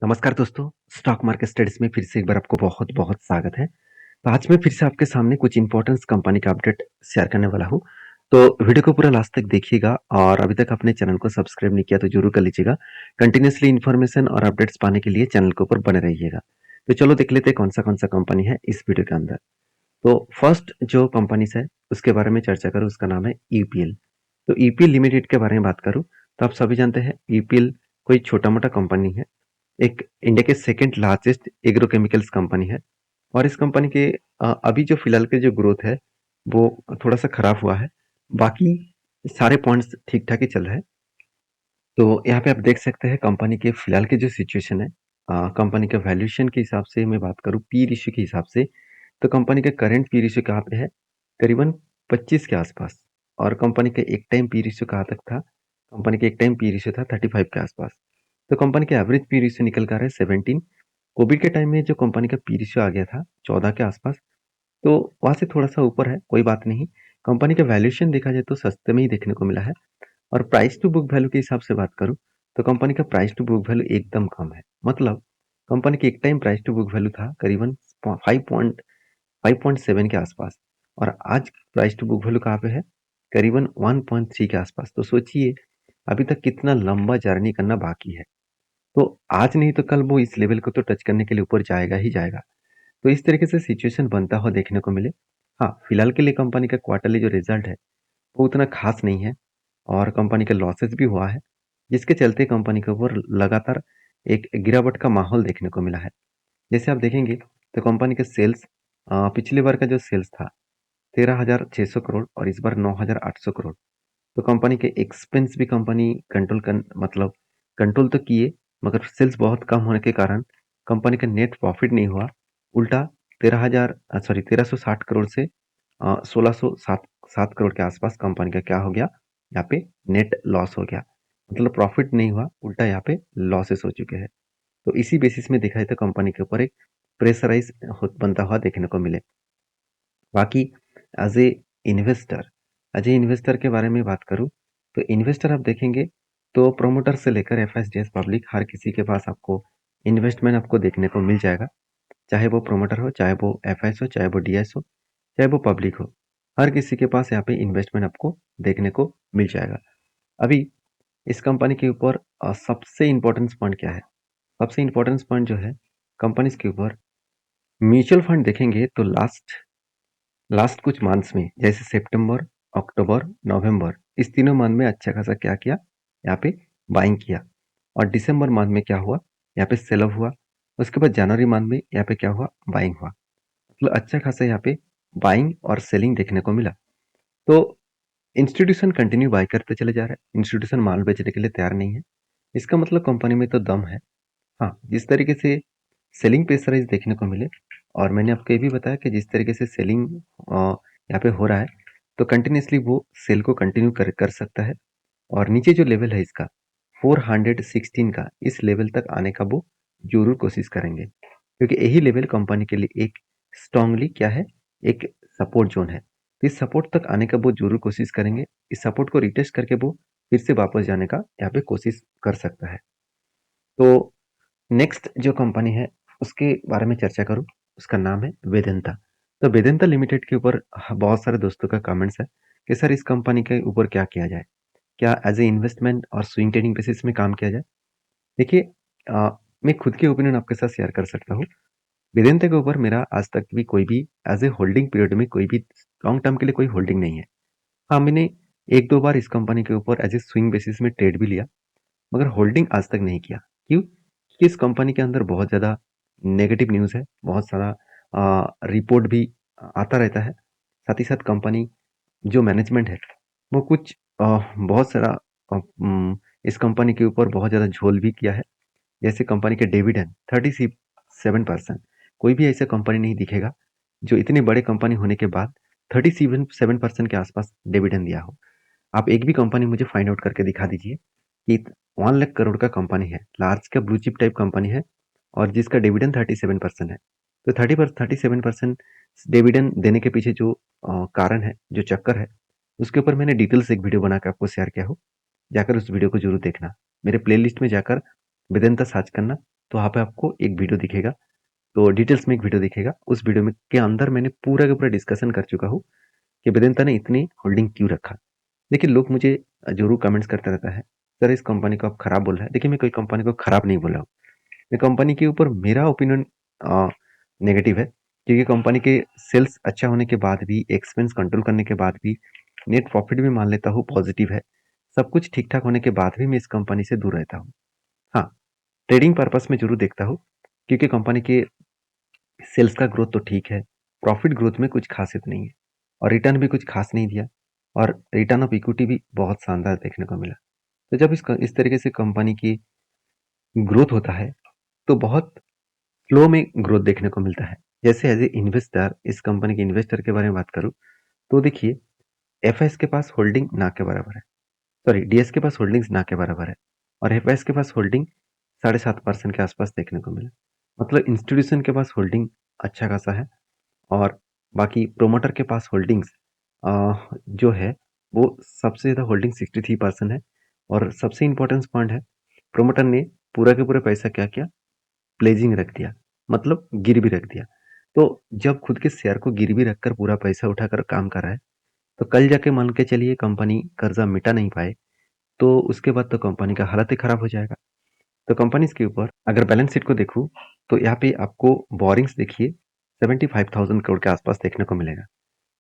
नमस्कार दोस्तों, stock market studies में फिर से एक बार आपको बहुत-बहुत स्वागत है। तो आज मैं फिर से आपके सामने कुछ इम्पोर्टेंस कंपनी का अपडेट शेयर करने वाला हूँ। तो वीडियो को पूरा लास्ट तक देखिएगा और अभी तक अपने चैनल को सब्सक्राइब नहीं किया तो ज़रूर कर लीजिएगा। कंटिन्यूअसली इन्फॉर्मेशन और अपडेट्स पाने के लिए चैनल के ऊपर बने रहिएगा। तो चलो देख लेते हैं कौन-सा कंपनी है इस वीडियो के अंदर। तो फर्स्ट जो कंपनीज़ है उसके बारे में चर्चा करूँ उसका नाम है ईपीएल। तो ईपीएल लिमिटेड के बारे में बात करूँ तो आप सभी जानते हैं ईपीएल कोई छोटा-मोटा कंपनी है। एक इंडिया के सेकंड लार्जेस्ट एग्रोकेमिकल्स कंपनी है और इस कंपनी के अभी जो फिलहाल के जो ग्रोथ है वो थोड़ा सा खराब हुआ है। बाकी सारे पॉइंट्स ठीक ठाक ही चल रहे हैं। तो यहाँ पे आप देख सकते हैं कंपनी के फिलहाल की जो सिचुएशन है, कंपनी के वैल्यूएशन के हिसाब से मैं बात करूँ पी रेशियो के हिसाब से, तो कंपनी का करंट पी रेशियो कहाँ पे है, करीबन 25 के आसपास। और कंपनी का एक टाइम पी रेशियो कहाँ तक था, कंपनी का एक टाइम पी रेशियो था 35 के आसपास। तो कंपनी का एवरेज पी रेशियो निकल कर है 17। कोविड के टाइम में जो कंपनी का पी रेशियो आ गया था 14 के आसपास, तो वहाँ से थोड़ा सा ऊपर है, कोई बात नहीं। कंपनी का वैल्यूएशन देखा जाए तो सस्ते में ही देखने को मिला है। और प्राइस टू बुक वैल्यू के हिसाब से बात करूँ तो कंपनी का प्राइस टू बुक वैल्यू एकदम कम है। मतलब कंपनी की एक time price to book value था करीबन 5.7 के आसपास और आज प्राइस टू बुक वैल्यू कहाँ पे है, करीबन 1.3 के आसपास। तो सोचिए अभी तक कितना लंबा जर्नी करना बाकी है। तो आज नहीं तो कल वो इस लेवल को तो टच करने के लिए ऊपर जाएगा ही जाएगा। तो इस तरीके से सिचुएशन बनता हुआ देखने को मिले। हाँ, फिलहाल के लिए कंपनी का क्वार्टरली जो रिजल्ट है वो उतना खास नहीं है और कंपनी का लॉसेस भी हुआ है, जिसके चलते कंपनी के ऊपर लगातार एक गिरावट का माहौल देखने को मिला है। जैसे आप देखेंगे तो कंपनी के सेल्स, पिछली बार का जो सेल्स था 13,600 करोड़ और इस बार 9,800 करोड़। तो कंपनी के एक्सपेंस भी कंपनी मतलब कंट्रोल तो किए, मगर सेल्स बहुत कम होने के कारण कंपनी का नेट प्रॉफिट नहीं हुआ। उल्टा 1360 करोड़ से 1607 करोड़ के आसपास कंपनी का क्या हो गया, यहाँ पे नेट लॉस हो गया। मतलब प्रॉफिट नहीं हुआ, उल्टा यहाँ पे लॉसेस हो चुके हैं। तो इसी बेसिस में देखा जाए तो कंपनी के ऊपर एक प्रेशराइज बनता हुआ देखने को मिले। बाकी as a investor as a investor के बारे में बात करूँ तो इन्वेस्टर आप देखेंगे तो प्रोमोटर से लेकर एफएसडीएस पब्लिक हर किसी के पास आपको इन्वेस्टमेंट आपको देखने को मिल जाएगा। चाहे वो प्रोमोटर हो, चाहे वो एफआईएस हो, चाहे वो डीएस हो, चाहे वो पब्लिक हो, हर किसी के पास यहाँ पे इन्वेस्टमेंट आपको देखने को मिल जाएगा। अभी इस कंपनी के ऊपर सबसे इम्पोर्टेंस पॉइंट क्या है, सबसे इम्पोर्टेंस पॉइंट जो है कंपनीज के ऊपर म्यूचुअल फंड देखेंगे तो लास्ट लास्ट कुछ मंथ्स में जैसे सितंबर, अक्टूबर, नवंबर, इस तीनों मंथ में अच्छा खासा क्या किया, यहाँ पे बाइंग किया। और दिसंबर मंथ में क्या हुआ, यहाँ पे सेल ऑफ हुआ। उसके बाद जनवरी मंथ में यहाँ पे क्या हुआ, बाइंग हुआ। मतलब अच्छा खासा यहाँ पे बाइंग और सेलिंग देखने को मिला। तो इंस्टीट्यूशन कंटिन्यू बाय करते चले जा रहे हैं, इंस्टीट्यूशन माल बेचने के लिए तैयार नहीं है। इसका मतलब कंपनी में तो दम है। हाँ, जिस तरीके से सेलिंग प्रेशराइज देखने को मिले और मैंने आपको ये भी बताया कि जिस तरीके से सेलिंग यहाँ पे हो रहा है तो कंटिन्यूसली वो सेल को कंटिन्यू कर सकता है। और नीचे जो लेवल है इसका 416 का, इस लेवल तक आने का वो जरूर कोशिश करेंगे, क्योंकि यही लेवल कंपनी के लिए एक स्ट्रांगली क्या है, एक सपोर्ट जोन है। तो इस सपोर्ट तक आने का वो जरूर कोशिश करेंगे। इस सपोर्ट को रिटेस्ट करके वो फिर से वापस जाने का यहाँ पे कोशिश कर सकता है। तो नेक्स्ट जो कंपनी है उसके बारे में चर्चा करूँ, उसका नाम है वेदांता। तो वेदांता लिमिटेड के ऊपर बहुत सारे दोस्तों का कमेंट्स है कि सर इस कंपनी के ऊपर क्या किया जाए, क्या एज ए इन्वेस्टमेंट और स्विंग ट्रेडिंग बेसिस में काम किया जाए। देखिए, मैं खुद के ओपिनियन आपके साथ शेयर कर सकता हूँ। वेदांता के ऊपर मेरा आज तक भी कोई भी एज ए होल्डिंग पीरियड में कोई भी लॉन्ग टर्म के लिए कोई होल्डिंग नहीं है। हाँ, मैंने एक दो बार इस कंपनी के ऊपर एज ए स्विंग बेसिस में ट्रेड भी लिया, मगर होल्डिंग आज तक नहीं किया। क्यों? क्योंकि इस कंपनी के अंदर बहुत ज़्यादा नेगेटिव न्यूज़ है, बहुत सारा रिपोर्ट भी आता रहता है। साथ ही साथ कंपनी जो मैनेजमेंट है वो कुछ बहुत सारा इस कंपनी के ऊपर बहुत ज़्यादा झोल भी किया है। जैसे कंपनी के डिविडेंड 37%। कोई भी ऐसा कंपनी नहीं दिखेगा जो इतने बड़े कंपनी होने के बाद 37% के आसपास डिविडेंड दिया हो। आप एक भी कंपनी मुझे फाइंड आउट करके दिखा दीजिए कि 1 लाख करोड़ का कंपनी है, लार्ज का ब्लू चिप टाइप कंपनी है और जिसका डिविडेंड 37% है। तो 37% डिविडेंड देने के पीछे जो कारण है, जो चक्कर है, उसके ऊपर मैंने डिटेल से एक वीडियो बना के आपको शेयर किया हो। जाकर उस वीडियो को जरूर देखना। मेरे प्लेलिस्ट में जाकर वेदांता सर्च करना, तो वहाँ पे आपको एक वीडियो दिखेगा, तो डिटेल्स में एक वीडियो दिखेगा। उस वीडियो में के अंदर मैंने पूरा का पूरा डिस्कशन कर चुका हूँ कि वेदांता ने इतनी होल्डिंग क्यों रखा। देखिए, लोग मुझे ज़रूर कमेंट्स करते रहता है, सर इस कंपनी को आप खराब बोल रहे हैं। देखिए, मैं कोई कंपनी को खराब नहीं बोल रहा हूँ। मैं कंपनी के ऊपर मेरा ओपिनियन नेगेटिव है, क्योंकि कंपनी के सेल्स अच्छा होने के बाद भी, एक्सपेंस कंट्रोल करने के बाद भी, नेट प्रॉफिट भी मान लेता हूँ पॉजिटिव है, सब कुछ ठीक-ठाक होने के बाद भी मैं इस कंपनी से दूर रहता हूँ। हाँ, ट्रेडिंग पर्पस में ज़रूर देखता हूँ, क्योंकि कंपनी के सेल्स का ग्रोथ तो ठीक है, प्रॉफिट ग्रोथ में कुछ खासियत नहीं है और रिटर्न भी कुछ खास नहीं दिया और रिटर्न ऑफ इक्विटी भी बहुत शानदार देखने को मिला। तो जब इस तरीके से कंपनी की ग्रोथ होता है, तो बहुत फ्लो में ग्रोथ देखने को मिलता है। जैसे एज ए इन्वेस्टर, इस कंपनी के इन्वेस्टर के बारे में बात करूँ, तो देखिए, एफएस के पास होल्डिंग ना के बराबर है, सॉरी डीएस के पास होल्डिंग्स ना के बराबर है और एफएस के पास होल्डिंग 7.5% के आसपास देखने को मिला। मतलब इंस्टीट्यूशन के पास होल्डिंग अच्छा खासा है और बाकी प्रोमोटर के पास होल्डिंग्स जो है वो सबसे ज़्यादा होल्डिंग 63% है और सबसे इम्पोर्टेंट पॉइंट है, प्रोमोटर ने पूरा के पूरा पैसा क्या किया, प्लेजिंग रख दिया, मतलब गिरवी रख दिया। तो जब खुद के शेयर को गिरवी रखकर पूरा पैसा उठाकर काम कर रहा है, तो कल जाके मान के चलिए कंपनी कर्जा मिटा नहीं पाए, तो उसके बाद तो कंपनी का हालत ही खराब हो जाएगा। तो कंपनीज के ऊपर अगर बैलेंस शीट को देखूं, तो यहाँ पे आपको बोरिंग्स देखिए 75,000 करोड़ के आसपास देखने को मिलेगा,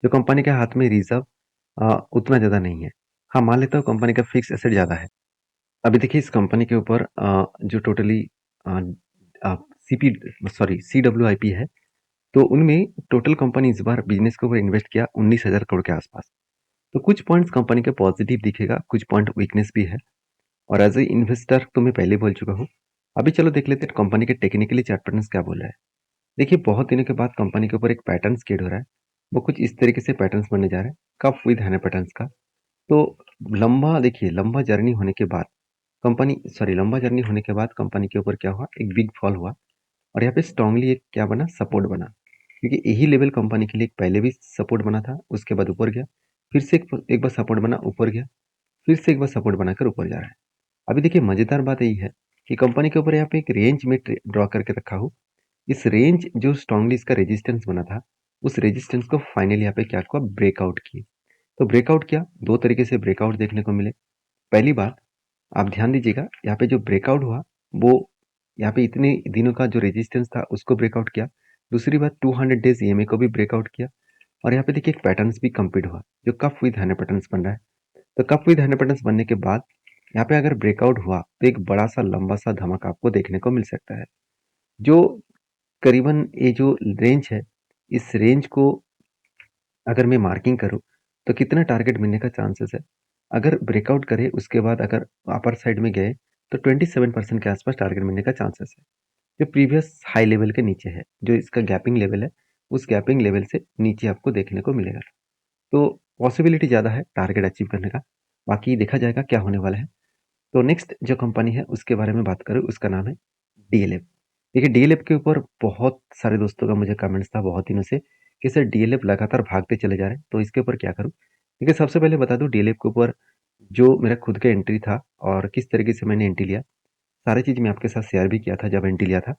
जो कंपनी के हाथ में रिजर्व उतना ज़्यादा नहीं है। हाँ, मान लेता हूँ कंपनी का फिक्स एसेट ज़्यादा है। अभी देखिए, इस कंपनी के ऊपर जो टोटली सीपी सॉरी CWIP है, तो उनमें टोटल कंपनी इस बार बिजनेस के ऊपर इन्वेस्ट किया 19,000 करोड़ के आसपास। तो कुछ पॉइंट्स कंपनी के पॉजिटिव दिखेगा, कुछ पॉइंट वीकनेस भी है और एज ए इन्वेस्टर तो मैं पहले बोल चुका हूँ। अभी चलो देख लेते हैं कंपनी के टेक्निकली चार्ट पैटर्न्स क्या बोल रहा है। देखिए, बहुत दिनों के बाद कंपनी के ऊपर एक पैटर्न क्रिएट हो रहा है, वो कुछ इस तरीके से पैटर्न्स बनने जा रहे हैं, कप विद हैंड पैटर्न्स का। तो लंबा देखिए, लंबा जर्नी होने के बाद कंपनी के ऊपर क्या हुआ, एक बिग फॉल हुआ और यहाँ पे स्ट्रांगली एक क्या बना, सपोर्ट बना, क्योंकि यही लेवल कंपनी के लिए पहले भी सपोर्ट बना था, उसके बाद ऊपर गया, फिर से एक बार सपोर्ट बना, ऊपर गया, फिर से एक बार सपोर्ट बनाकर ऊपर जा रहा है। अभी देखिए, मजेदार बात यही है कि कंपनी के ऊपर यहाँ पे एक रेंज में ड्रॉ करके रखा हूँ। इस रेंज जो स्ट्रांगली इसका रेजिस्टेंस बना था, उस रेजिस्टेंस को फाइनली यहाँ पे क्या हुआ, ब्रेकआउट किए। तो ब्रेकआउट किया, दो तरीके से ब्रेकआउट देखने को मिले। पहली बात, आप ध्यान दीजिएगा, यहाँ पे जो ब्रेकआउट हुआ, वो यहाँ पे इतने दिनों का जो रेजिस्टेंस था उसको ब्रेकआउट किया। दूसरी बात, 200 डेज ईएमए को भी ब्रेकआउट किया और यहाँ पे देखिए एक पैटर्न्स भी कंप्लीट हुआ, जो कप विद हैंड पैटर्न्स बन रहा है। तो कप विद हैंड पैटर्न्स बनने के बाद यहाँ पे अगर ब्रेकआउट हुआ, तो एक बड़ा सा लंबा सा धमाका आपको देखने को मिल सकता है, जो करीबन ये जो रेंज है, इस रेंज को अगर मैं मार्किंग करूँ, तो कितना टारगेट मिलने का चांसेस है। अगर ब्रेकआउट करे, उसके बाद अगर अपर साइड में गए, तो 27% के आसपास टारगेट मिलने का चांसेस है, जो प्रीवियस हाई लेवल के नीचे है। जो इसका गैपिंग लेवल है, उस गैपिंग लेवल से नीचे आपको देखने को मिलेगा। तो पॉसिबिलिटी ज़्यादा है टारगेट अचीव करने का, बाकी देखा जाएगा क्या होने वाला है। तो नेक्स्ट जो कंपनी है उसके बारे में बात करूँ, उसका नाम है डीएलएफ। देखिए, डीएलएफ के ऊपर बहुत सारे दोस्तों का मुझे कमेंट्स था बहुत दिनों से कि सर डीएलएफ लगातार भागते चले जा रहे हैं, तो इसके ऊपर क्या करूँ। देखिए, सबसे पहले बता दूं, डीएलएफ के ऊपर जो मेरा खुद का एंट्री था और किस तरीके से मैंने एंट्री लिया, सारी चीज़ मैं आपके साथ शेयर भी किया था जब एंट्री लिया था।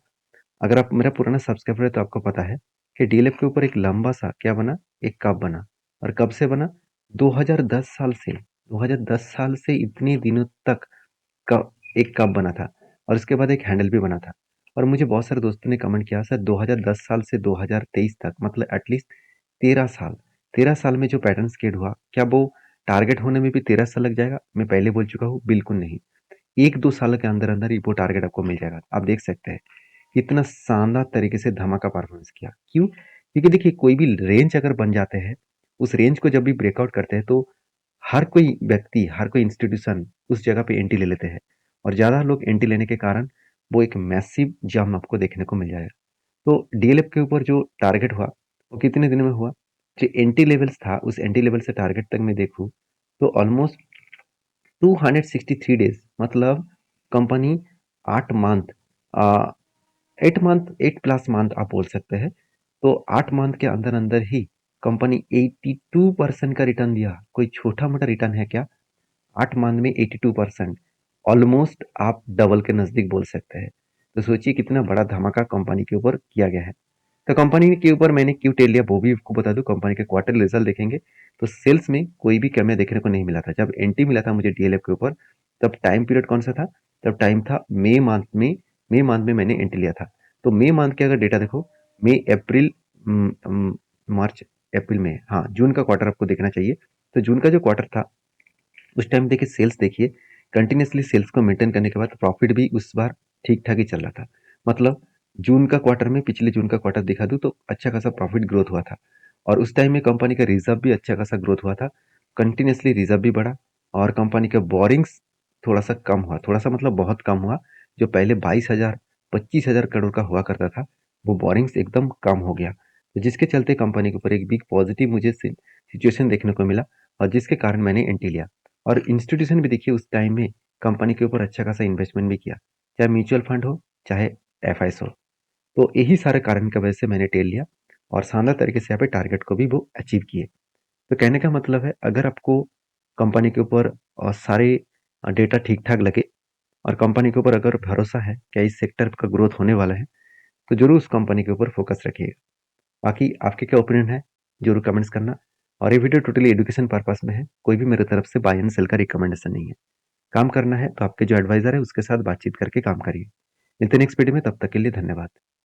अगर आप मेरा पुराना सब्सक्राइबर है तो आपको पता है कि डीएलएफ के ऊपर एक लंबा सा क्या बना, एक कप बना। और कब से बना, 2010 साल से, 2010 साल से इतने दिनों तक का एक कप बना था और उसके बाद एक हैंडल भी बना था। और मुझे बहुत सारे दोस्तों ने कमेंट किया, सर 2010 साल से 2023 तक, मतलब एटलीस्ट 13 साल, 13 साल में जो पैटर्न क्रिएट हुआ, क्या वो टारगेट होने में भी 13 साल लग जाएगा? मैं पहले बोल चुका हूँ, बिल्कुल नहीं। 1-2 साल के अंदर अंदर ही वो टारगेट आपको मिल जाएगा। आप देख सकते हैं कितना शानदार तरीके से धमाका परफॉर्मेंस किया। क्यों? क्योंकि देखिए, कोई भी रेंज अगर बन जाते हैं, उस रेंज को जब भी ब्रेकआउट करते हैं, तो हर कोई व्यक्ति, हर कोई इंस्टीट्यूशन उस जगह पे एंट्री ले लेते हैं और ज़्यादा लोग एंट्री लेने के कारण वो एक मैसिव जंप आपको देखने को मिल जाएगा। तो डीएलएफ के ऊपर जो टारगेट हुआ, वो कितने दिन में हुआ? जो एंट्री लेवल्स था, उस एंट्री लेवल से टारगेट तक मैं देखूँ, तो ऑलमोस्ट 263 डेज, मतलब कंपनी 8 मंथ, 8 प्लस मंथ आप बोल सकते हैं। तो 8 मंथ के अंदर अंदर ही कंपनी 82% का रिटर्न दिया। कोई छोटा मोटा रिटर्न है क्या? 8 मंथ में 82%, ऑलमोस्ट आप डबल के नजदीक बोल सकते हैं। तो सोचिए कितना बड़ा धमाका कंपनी के ऊपर किया गया है। तो कंपनी के ऊपर मैंने क्यों टेल लिया वो भी आपको बता दूं। कंपनी के क्वार्टर रिजल्ट देखेंगे तो सेल्स में कोई भी कमियां देखने को नहीं मिला था। जब एंट्री मिला था मुझे डीएलएफ के ऊपर, तब टाइम पीरियड कौन सा था? तब टाइम था मई मंथ में मैंने एंट्री लिया था। तो मई मंथ के अगर डेटा देखो, मई अप्रैल मार्च अप्रैल में, हाँ जून का क्वार्टर आपको देखना चाहिए। तो जून का जो क्वार्टर था उस टाइम देखिए सेल्स देखिए, कंटिन्यूसली सेल्स को मेंटेन करने के बाद प्रॉफिट भी उस बार ठीक ठाक ही चल रहा था। मतलब जून का क्वार्टर में पिछले जून का क्वार्टर दिखा दूं तो अच्छा खासा प्रॉफिट ग्रोथ हुआ था। और उस टाइम में कंपनी का रिजर्व भी अच्छा खासा ग्रोथ हुआ था। कंटिन्यूसली रिजर्व भी बढ़ा और कंपनी का बोरिंग्स थोड़ा सा कम हुआ, थोड़ा सा मतलब बहुत कम हुआ। जो पहले 22,000 25,000 करोड़ का हुआ करता था वो बोरिंग्स एकदम कम हो गया। तो जिसके चलते कंपनी के ऊपर एक बिग पॉजिटिव मुझे सिचुएशन देखने को मिला और जिसके कारण मैंने एंट्री लिया। और इंस्टीट्यूशन भी देखिए उस टाइम में कंपनी के ऊपर अच्छा खासा इन्वेस्टमेंट भी किया, चाहे म्यूचुअल फंड हो चाहे एफआईएस हो। तो यही सारे कारण की वजह से मैंने टेल लिया और शानदार तरीके से यहाँ पे टारगेट को भी वो अचीव किए। तो कहने का मतलब है अगर आपको कंपनी के ऊपर सारे डेटा ठीक ठाक लगे और कंपनी के ऊपर अगर भरोसा है क्या इस सेक्टर का ग्रोथ होने वाला है, तो जरूर उस कंपनी के ऊपर फोकस रखिएगा। बाकी आपके क्या ओपिनियन है जरूर कमेंट्स करना। और ये वीडियो टोटली एजुकेशन पर्पस में है, कोई भी मेरे तरफ से बाय एंड सेल का रिकमेंडेशन नहीं है। काम करना है तो आपके जो एडवाइजर है उसके साथ बातचीत करके काम करिए। मिलते हैं नेक्स्ट वीडियो में, तब तक के लिए धन्यवाद।